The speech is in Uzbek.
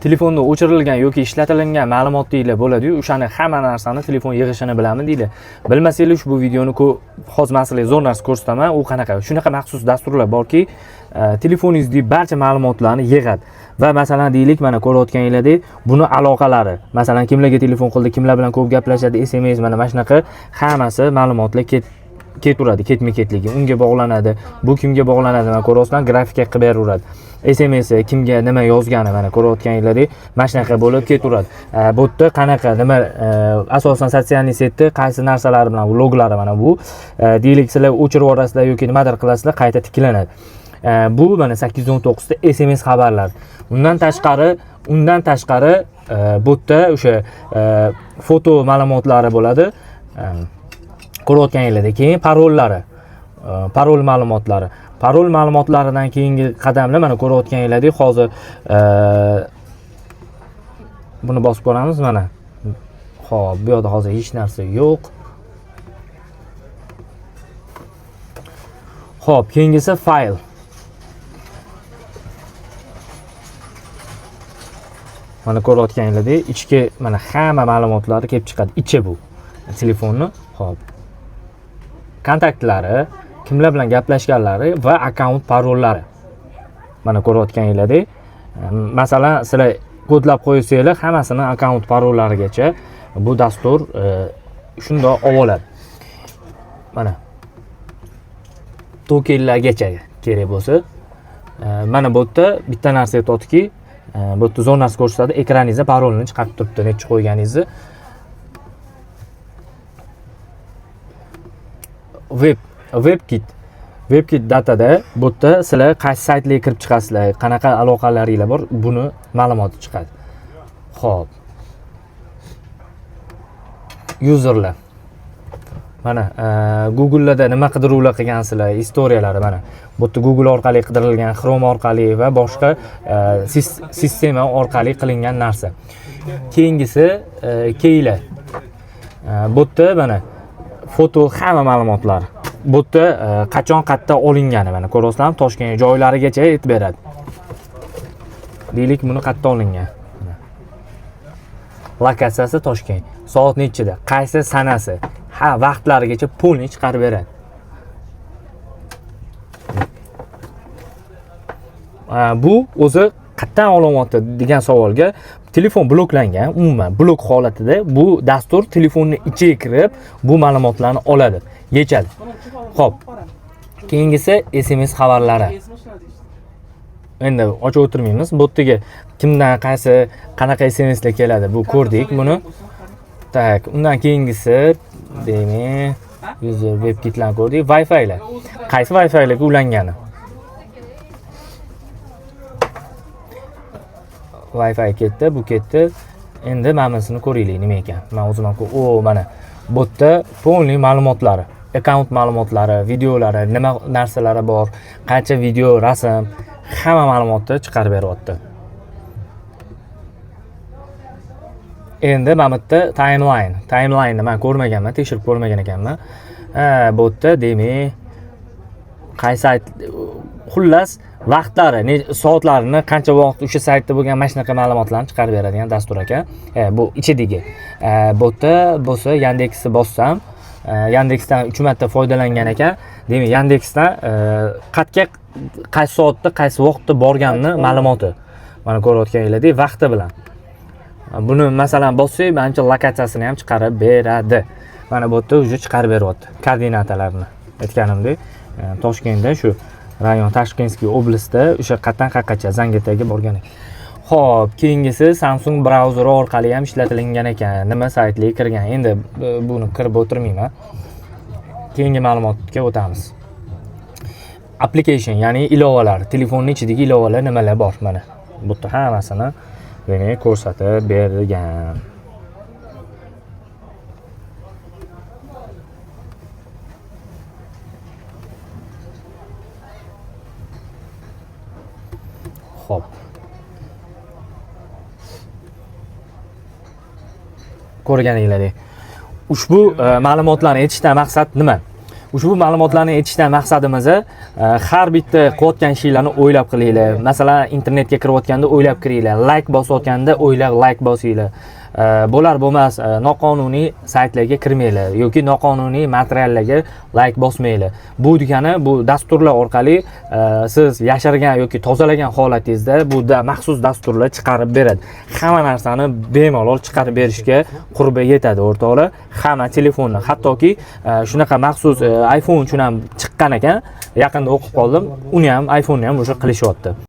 telefonda o'chirilgan yoki ishlatilgan ma'lumot deylar bo'ladi-yu, o'shani hamma narsani telefon yig'ishini bilami deylar. Bilmasanglar ushbu videoni hozir masalan zo'r narsa ko'rsataman. U qanaqa? Shunaqa maxsus dasturlar borki, telefoningizdagi barcha ma'lumotlarni yig'adi. Va masalan deylik, mana ko'rayotganingizdek, buni aloqalari, masalan kimlarga telefon qildi, kimlar bilan ko'p gaplashadi, SMS mana shunaqa hammasi ma'lumotlar ketaveradi, ketma-ketligi. Unga bog'lanadi. Bu kimga bog'lanadi? Mana ko'ryapsizlar, grafika qilib beraveradi. SMS kimga nima yozgani mana ko'rayotganingizdek, mana shunaqa bo'lib ketaveradi. Bu yerda qanaqa nima asosan sotsialniy setda qaysi narsalar bilan loglari mana bu deylik sizlar o'chirib yuborasizlar yoki nimadir qilasizlar, qayta tiklanadi. Bu mana 819 ta SMS xabarlar. Undan tashqari bu yerda o'sha foto ma'lumotlari bo'ladi. Ko'rayotganingizdek, keyin parol ma'lumotlari. Parol ma'lumotlaridan keyingi qadamlar mana ko'rayotganingizdek, hozir buni bosib ko'ramiz mana. Xo'p, bu yerda hozir hech narsa yo'q. Xo'p, keyingisi fayl. Mana ko'rayotganingizdek, ichki mana hamma ma'lumotlari kelib chiqadi. Ichi bu telefonni. Xo'p. Kontaktlari, kimlar bilan gaplashganlari va akkaunt parollari. Mana ko'rayotganingizdek, masalan, sizlar kodlab qo'ysanglar, hammasini akkaunt parollarigacha bu dastur shundoq oladi. Mana tokenlargacha kerak bo'lsa, mana bu yerda bitta narsa aytadiki, bu yerda zo'r narsa ko'rsatadi, ekraningizda parolni chiqarib turibdi, necha qo'yganingizni. WebKit datada bu yerda sizlar qaysi saytlarga kirib chiqasizlar, qanaqa aloqalaringiz bor, buni ma'lumoti chiqadi. Xo'p. Userlar. Mana Google'da nima qidiruvlar qilgansizlar, istoriyalari mana. Bu yerda Google orqali qidirilgan, Chrome orqali va boshqa sistema orqali qilingan narsa. Keyingisi keylar. Bu yerda mana foto hamma ma'lumotlar. Bu yerda qachon qayerda olingani mana ko'ryapsizlarmi? Toshkent joylarigacha aytib beradi. Deylik, buni qayerda olingan? Lokatsiyasi Toshkent. Soat nechida? Qaysi sanasi? Vaqtlarigacha polni chiqarib beradi. Bu o'zi qayerdan olyapti degan savolga telefon bloklangan, umuman blok holatida bu dastur telefonni ichiga kirib bu ma'lumotlarni oladi, yechadi. Xo'p. Keyingisi SMS xabarlari. Endi ochib o'tirmaymiz. Bu yerga kimdan qanaqa SMSlar keladi, bu ko'rdik buni. Tak, undan keyingisi demak, user WebKitlarni ko'rdik, Wi-Fi'lar. Qaysi Wi-Fi'larga ulangani? Wi-Fi ketdi, bu ketdi. Endi ma'nosini ko'raylik nima ekan. Men o'zim ham mana bu yerda polni ma'lumotlari, akkaunt ma'lumotlari, videolari, nima narsalari bor, qancha video, rasm, hamma ma'lumotni chiqarib beryapti. Endi mana bu yerda timeline'ni men ko'rmaganman, tekshirib ko'rmagan ekanman. Bu yerda demak qaysi sayt, xullas vaqtlari, soatlarini, qancha vaqt o'sha saytda bo'lgan mana shunaqa ma'lumotlarni chiqarib beradigan dastur ekan. Bu ichidagi. Bu yerda bo'lsa Yandexni bossam, Yandexdan 3 marta foydalangan ekan. Demak, Yandexdan qaysi soatda, qaysi vaqtda borganini ma'lumoti. Mana ko'rayotganingizdek, vaqti bilan. Buni masalan bossak, menimcha lokatsiyasini ham chiqarib beradi. Mana bu yerda o'zi chiqarib beryapti koordinatalarini. Aytganimdek, Toshkentda shu rayon Tashkentskiy oblastda o'sha qaqqacha Zangiotaga borgan ekan. Xo'p, keyingisi Samsung brauzeri orqali ham ishlatilgan ekan. Nima saytlarga kirgan. Endi buni kirib o'tirmayman. Keyingi ma'lumotga o'tamiz. Application, ya'ni ilovalar, telefonning ichidagi ilovalar nimalar bor mana. Bu yerda hammasini demak ko'rsatib bergan. Xo'p. Ko'rganingizdek, ushbu ma'lumotlarni aytishdan maqsad nima? Ushbu ma'lumotlarni aytishdan maqsadimiz har bitta qilayotgan ishlarni o'ylab qilinglar. Masalan, internetga kirayotganda o'ylab kiringlar, like bosayotganda o'ylab like bosinglar. Bo'lar bo'lmas noqonuniy saytlarga kirmanglar yoki noqonuniy materiallarga like bosmanglar. Bu degani bu dasturlar orqali siz yashirgan yoki tozalagan holatingizda bu maxsus dasturlar chiqarib beradi. Hamma narsani bemalol chiqarib berishga qurbi yetadi o'rtoqlar. Hamma telefonni, hattoki shunaqa maxsus iPhone uchun ham chiqqan ekan. Yaqinda o'qib qoldim. Uni ham iPhone ni ham o'sha qilishyapti.